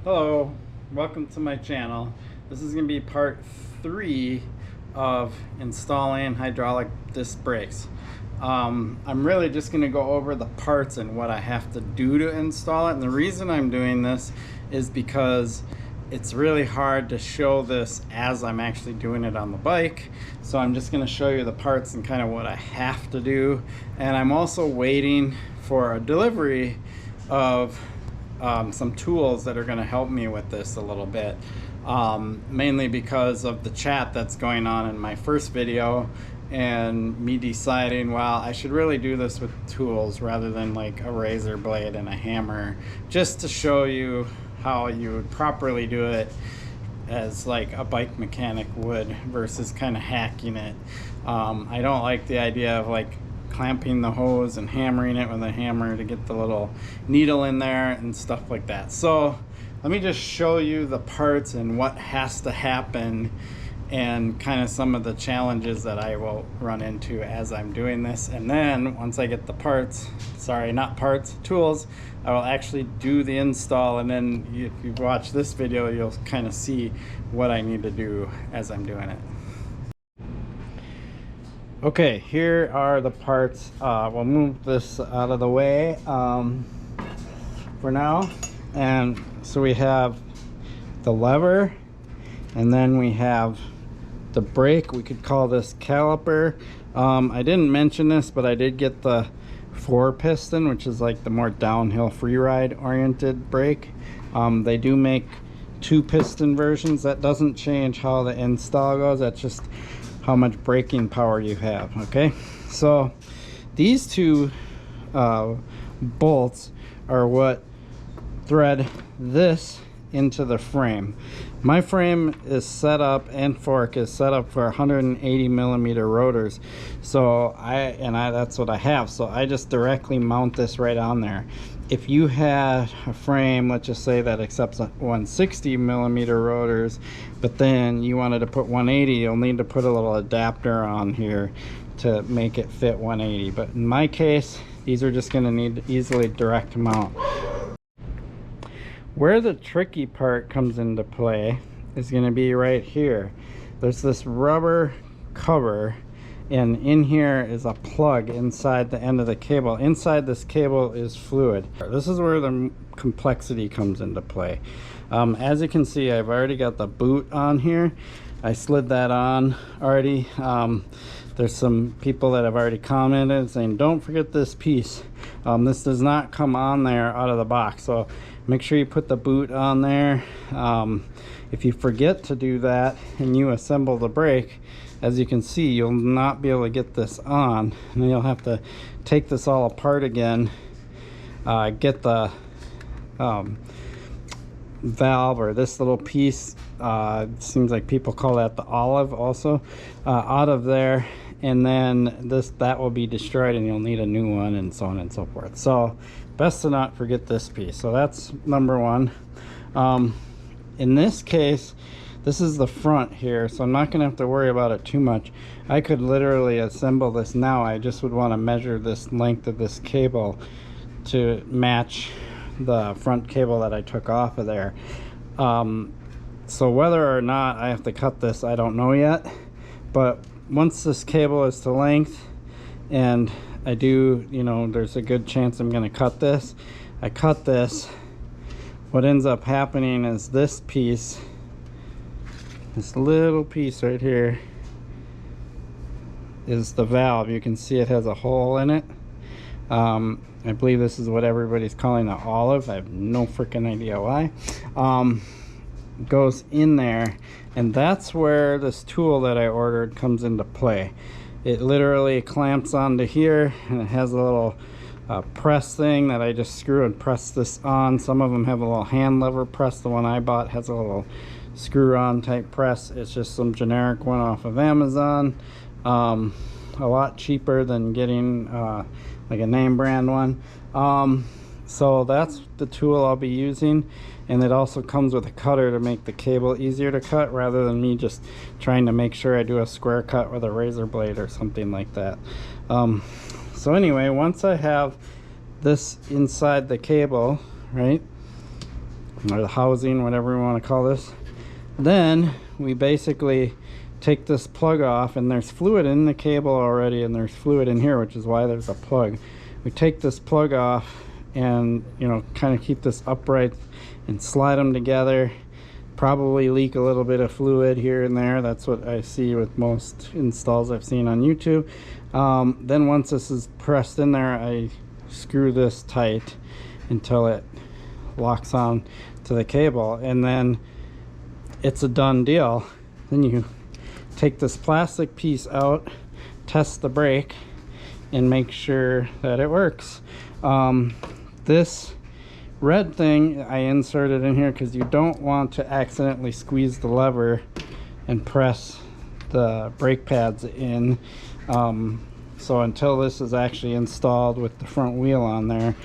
Hello, welcome to my channel. This is going to be part 3 of installing hydraulic disc brakes. I'm really just going to go over the parts and what I have to do to install it. And the reason I'm doing this is because it's really hard to show this as I'm actually doing it on the bike. So I'm just going to show you the parts and kind of what I have to do. And I'm also waiting for a delivery of some tools that are going to help me with this a little bit, mainly because of the chat that's going on in my first video and me deciding, well, I should really do this with tools rather than like a razor blade and a hammer, just to show you how you would properly do it as like a bike mechanic would versus kind of hacking it. I don't like the idea of like clamping the hose and hammering it with a hammer to get the little needle in there and stuff like that. So let me just show you the parts and what has to happen and kind of some of the challenges that I will run into as I'm doing this. And then once I get the parts, sorry, not parts, tools, I will actually do the install. And then if you watch this video, you'll kind of see what I need to do as I'm doing it. Okay, here are the parts. We'll move this out of the way for now. And so we have the lever, and then we have the brake. We could call this caliper. I didn't mention this, but I did get the 4-piston, which is like the more downhill freeride oriented brake. They do make 2-piston versions. That doesn't change how the install goes. That's just how much braking power you have. Okay, so these two bolts are what thread this into the frame. My frame is set up, and fork is set up for 180 millimeter rotors, so that's what I have. So I just directly mount this right on there. If you had a frame, let's just say, that accepts 160 millimeter rotors, but then you wanted to put 180, you'll need to put a little adapter on here to make it fit 180. But in my case, these are just going to need to easily direct mount. Where the tricky part comes into play is going to be right here. There's this rubber cover, and in here is a plug inside the end of the cable. Inside this cable is fluid. This is where the complexity comes into play. As you can see, I've already got the boot on here. I slid that on already. There's some people that have already commented saying, don't forget this piece. This does not come on there out of the box, so make sure you put the boot on there. If you forget to do that and you assemble the brake, as you can see, you'll not be able to get this on, and you'll have to take this all apart again, get the valve, or this little piece, it seems like people call that the olive also, out of there, and then that will be destroyed and you'll need a new one, and so on and so forth. So best to not forget this piece. So that's number one. In this case, this is the front here, so I'm not gonna have to worry about it too much. I could literally assemble this now. I just would want to measure this length of this cable to match the front cable that I took off of there. So whether or not I have to cut this, I don't know yet, but once this cable is to length, and I do, there's a good chance I'm going to cut this. I cut this. What ends up happening is this piece, this little piece right here, is the valve. You can see it has a hole in it. I believe this is what everybody's calling an olive. I have no freaking idea why. Goes in there, and that's where this tool that I ordered comes into play. It literally clamps onto here, and it has a little press thing that I just screw and press this on. Some of them have a little hand lever press. The one I bought has a little screw on type press. It's just some generic one off of Amazon. A lot cheaper than getting like a name brand one. So that's the tool I'll be using, and it also comes with a cutter to make the cable easier to cut, rather than me just trying to make sure I do a square cut with a razor blade or something like that. So anyway, once I have this inside the cable, right, or the housing, whatever we want to call this. Then we basically take this plug off, and there's fluid in the cable already, and there's fluid in here, which is why there's a plug. We take this plug off and, you know, kind of keep this upright and slide them together. Probably leak a little bit of fluid here and there. That's what I see with most installs I've seen on YouTube. Then once this is pressed in there, I screw this tight until it locks on to the cable, and then it's a done deal. Then you take this plastic piece out, test the brake, and make sure that it works. This red thing I inserted in here because you don't want to accidentally squeeze the lever and press the brake pads in. So until this is actually installed with the front wheel on there,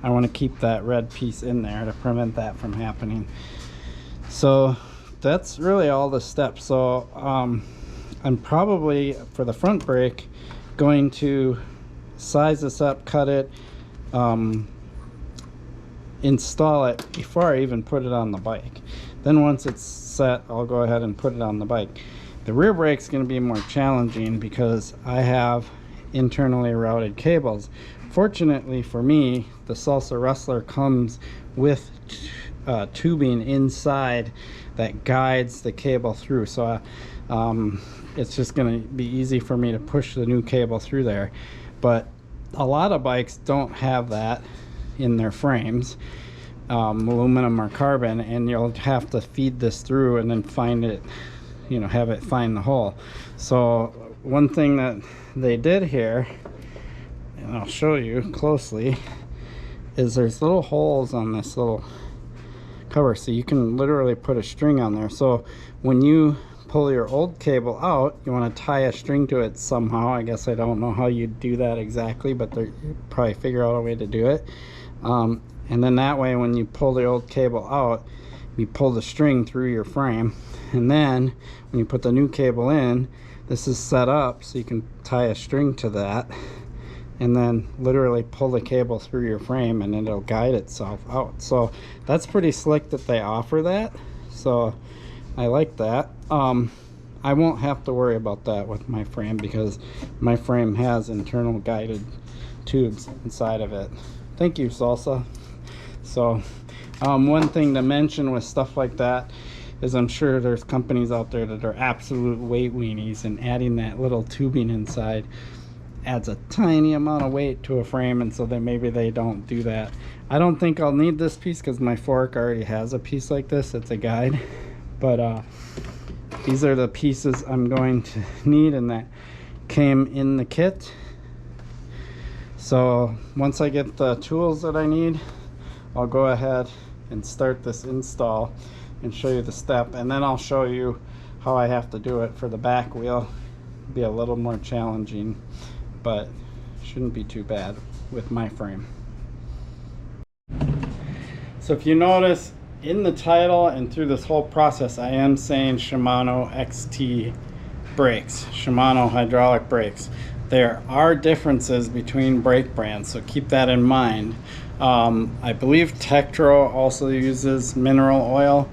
I want to keep that red piece in there to prevent that from happening. So that's really all the steps. So I'm probably, for the front brake, going to size this up, cut it, install it before I even put it on the bike. Then once it's set, I'll go ahead and put it on the bike. The rear brake's going to be more challenging because I have internally routed cables. Fortunately for me, the Salsa Wrestler comes with tubing inside that guides the cable through, so it's just going to be easy for me to push the new cable through there. But a lot of bikes don't have that in their frames, aluminum or carbon, and you'll have to feed this through and then find it, you know, have it find the hole. So one thing that they did here, and I'll show you closely, is there's little holes on this little cover, so you can literally put a string on there. So when you pull your old cable out, you want to tie a string to it somehow. I guess I don't know how you do that exactly, but you probably figure out a way to do it. And then that way, when you pull the old cable out, you pull the string through your frame, and then when you put the new cable in, this is set up so you can tie a string to that and then literally pull the cable through your frame, and it'll guide itself out. So that's pretty slick that they offer that, so I like that. I won't have to worry about that with my frame because my frame has internal guided tubes inside of it. Thank you, Salsa. So one thing to mention with stuff like that is I'm sure there's companies out there that are absolute weight weenies, and adding that little tubing inside adds a tiny amount of weight to a frame, and so then maybe they don't do that. I don't think I'll need this piece because my fork already has a piece like this. It's a guide, but these are the pieces I'm going to need, and that came in the kit. So once I get the tools that I need, I'll go ahead and start this install and show you the step, and then I'll show you how I have to do it for the back wheel. It'll be a little more challenging, but shouldn't be too bad with my frame. So if you notice in the title and through this whole process, I am saying Shimano XT brakes, Shimano hydraulic brakes. There are differences between brake brands, so keep that in mind. I believe Tektro also uses mineral oil.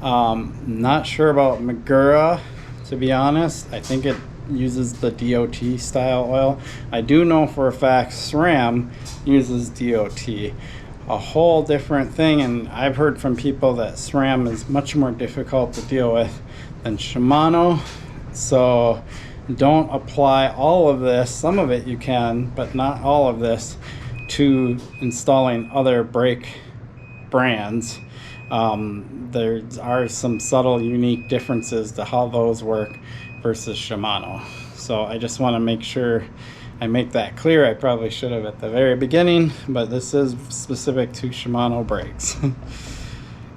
Not sure about Magura, to be honest. I think it uses the DOT style oil. I do know for a fact SRAM uses DOT, a whole different thing, and I've heard from people that SRAM is much more difficult to deal with than Shimano. So don't apply all of this, some of it you can, but not all of this, to installing other brake brands. There are some subtle unique differences to how those work versus Shimano. So I just want to make sure I make that clear. I probably should have at the very beginning, but this is specific to Shimano brakes.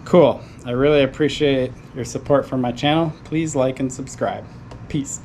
Cool. I really appreciate your support for my channel. Please like and subscribe. Peace.